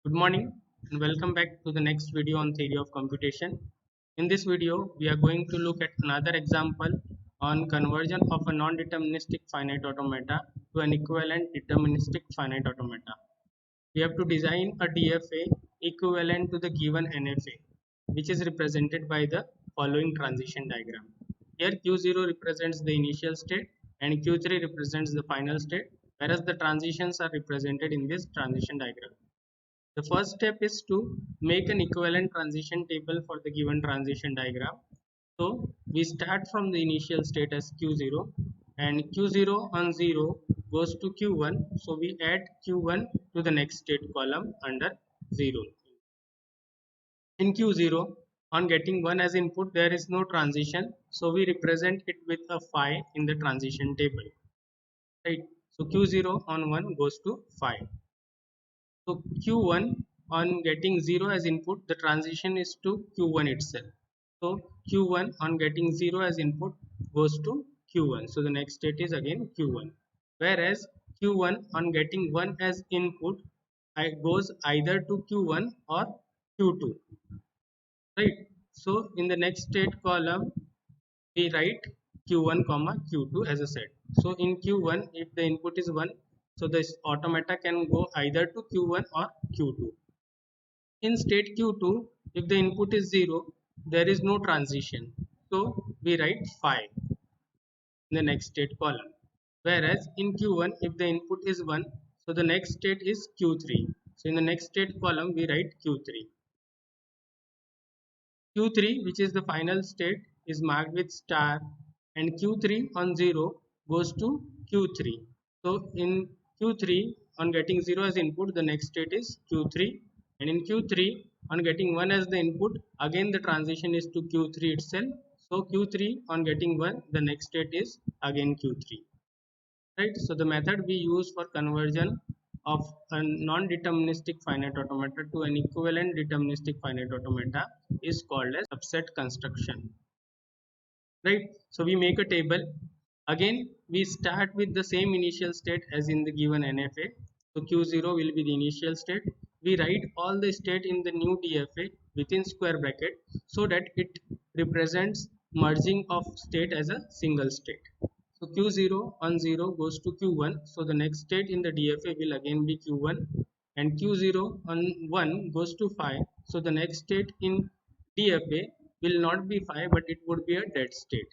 Good morning and welcome back to the next video on theory of computation. In this video, we are going to look at another example on conversion of a non-deterministic finite automata to an equivalent deterministic finite automata. We have to design a DFA equivalent to the given NFA, which is represented by the following transition diagram. Here Q0 represents the initial state and Q3 represents the final state, whereas the transitions are represented in this transition diagram. The first step is to make an equivalent transition table for the given transition diagram. So we start from the initial state as Q0 and Q0 on 0 goes to Q1. So we add Q1 to the next state column under 0. In Q0, on getting 1 as input, there is no transition. So we represent it with a phi in the transition table. Right. So Q0 on 1 goes to phi. So Q1 on getting 0 as input, the transition is to Q1 itself. So Q1 on getting 0 as input goes to Q1. So the next state is again Q1. Whereas Q1 on getting 1 as input goes either to Q1 or Q2. Right. So in the next state column, we write Q1 comma Q2 as a set. So in Q1, if the input is 1, so this automata can go either to Q1 or Q2. In state Q2, if the input is 0, there is no transition. So we write phi in the next state column. Whereas in Q1, if the input is 1, so the next state is Q3. So in the next state column, we write Q3. Q3, which is the final state, is marked with star, and Q3 on 0 goes to Q3. So in Q3, on getting 0 as input, the next state is Q3, and in Q3, on getting 1 as the input, again the transition is to Q3 itself. So Q3 on getting 1, the next state is again Q3. Right. So the method we use for conversion of a non-deterministic finite automata to an equivalent deterministic finite automata is called as subset construction. Right. So we make a table. Again, we start with the same initial state as in the given NFA. So Q0 will be the initial state. We write all the state in the new DFA within square bracket so that it represents merging of state as a single state. So Q0 on 0 goes to Q1. So the next state in the DFA will again be Q1, and Q0 on 1 goes to phi. So the next state in DFA will not be phi, but it would be a dead state.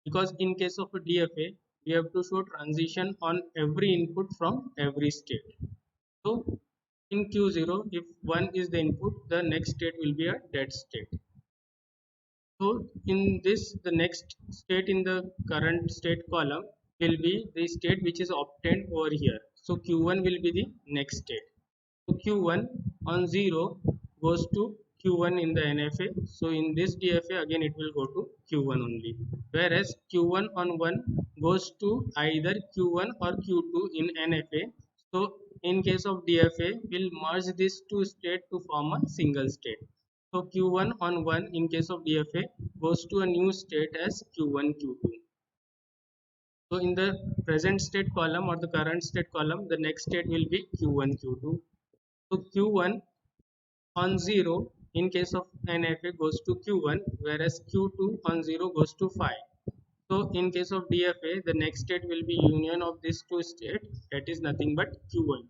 Because in case of a DFA, we have to show transition on every input from every state. So in Q0, if 1 is the input, the next state will be a dead state. So in this, the next state in the current state column will be the state which is obtained over here. So Q1 will be the next state. So Q1 on 0 goes to Q1 in the NFA. So in this DFA again it will go to Q1 only. Whereas Q1 on 1 goes to either Q1 or Q2 in NFA. So in case of DFA, we'll merge these two states to form a single state. So Q1 on 1 in case of DFA goes to a new state as Q1 Q2. So in the present state column or the current state column, the next state will be Q1 Q2. So Q1 on 0 in case of NFA goes to Q1, whereas Q2 on 0 goes to phi. So in case of DFA, the next state will be union of these two states, that is nothing but Q1.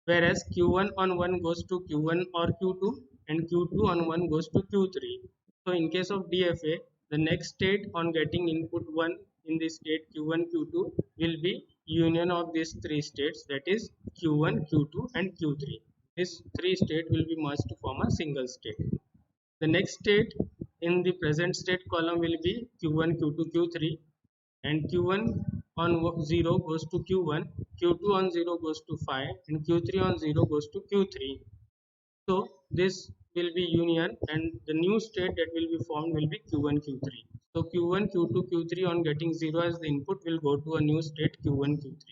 Whereas Q1 on 1 goes to Q1 or Q2 and Q2 on 1 goes to Q3. So in case of DFA, the next state on getting input 1 in the state Q1 Q2 will be union of these three states, that is Q1 Q2 and Q3. This three state will be merged to form a single state. The next state in the present state column will be Q1 Q2 Q3, and Q1 on 0 goes to Q1, Q2 on 0 goes to phi, and Q3 on 0 goes to Q3. So this will be union, and the new state that will be formed will be Q1 Q3. So Q1 Q2 Q3 on getting 0 as the input will go to a new state Q1 Q3.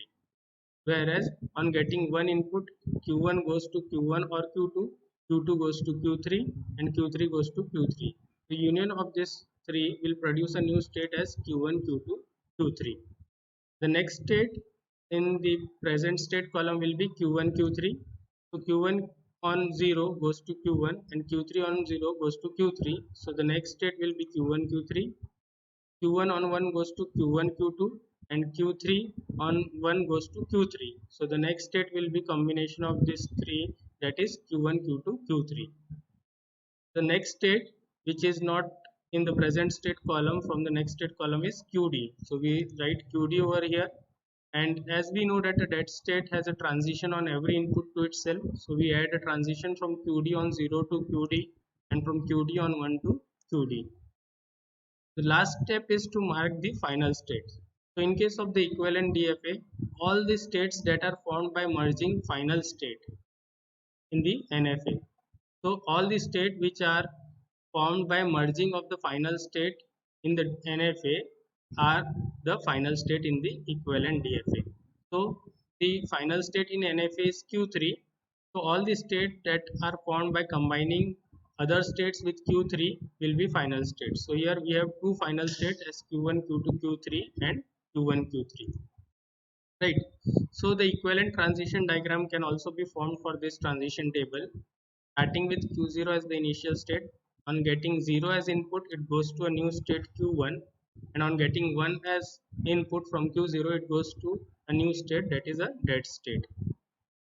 Whereas on getting one input, Q1 goes to Q1 or Q2, Q2 goes to Q3, and Q3 goes to Q3. The union of these three will produce a new state as Q1 Q2 Q3. The next state in the present state column will be Q1 Q3, So Q1 on 0 goes to Q1 and Q3 on 0 goes to Q3. So the next state will be Q1 Q3. Q1 on 1 goes to Q1 Q2 and Q3 on 1 goes to Q3. So the next state will be combination of these three, that is Q1 Q2 Q3. The next state which is not in the present state column from the next state column is QD. So we write QD over here, and as we know that a dead state has a transition on every input to itself, so we add a transition from QD on 0 to QD and from QD on 1 to QD. The last step is to mark the final states. So in case of the equivalent DFA, all the states that are formed by merging final state in the NFA. So all the state which are formed by merging of the final state in the NFA are the final state in the equivalent DFA. So the final state in NFA is Q3. So all the states that are formed by combining other states with Q3 will be final states. So here we have two final states as Q1, Q2, Q3 and Q1, Q3. Right. So the equivalent transition diagram can also be formed for this transition table. Starting with Q0 as the initial state, on getting 0 as input, it goes to a new state Q1, and on getting 1 as input from Q0, it goes to a new state, that is a dead state.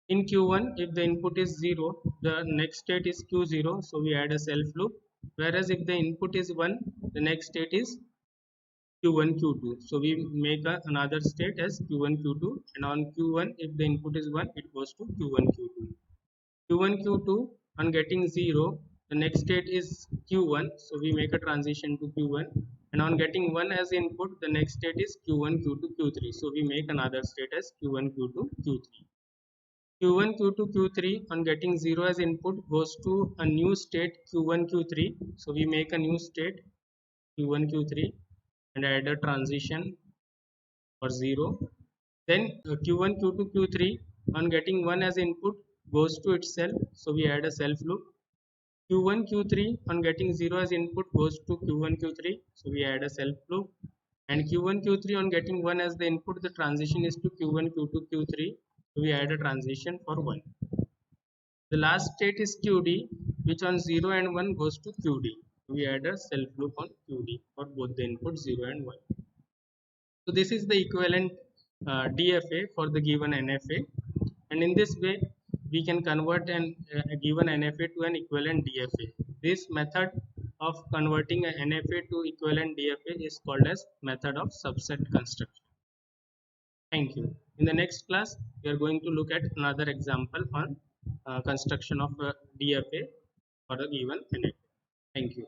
In Q1, if the input is 0, the next state is Q0, so we add a self loop. Whereas if the input is 1, the next state is Q1 Q2. So we make another state as Q1 Q2, and on Q1, if the input is 1, it goes to Q1 Q2. Q1 Q2, on getting 0, the next state is Q1, so we make a transition to Q1, and on getting 1 as input, the next state is Q1 Q2 Q3, so we make another state as Q1 Q2 Q3. Q1 Q2 Q3, on getting 0 as input, goes to a new state Q1 Q3, so we make a new state Q1 Q3 and add a transition for 0. Then Q1 Q2 Q3, on getting 1 as input, goes to itself, so we add a self loop. Q1 Q3, on getting 0 as input, goes to Q1 Q3, so we add a self loop. And Q1 Q3, on getting 1 as the input, the transition is to Q1 Q2 Q3, so we add a transition for 1. The last state is QD, which on 0 and 1 goes to QD. We add a self loop on QD for both the inputs 0 and 1. So this is the equivalent DFA for the given NFA, and in this way we can convert a given NFA to an equivalent DFA. This method of converting an NFA to equivalent DFA is called as method of subset construction. Thank you. In the next class, we are going to look at another example on construction of a DFA for a given NFA. Thank you.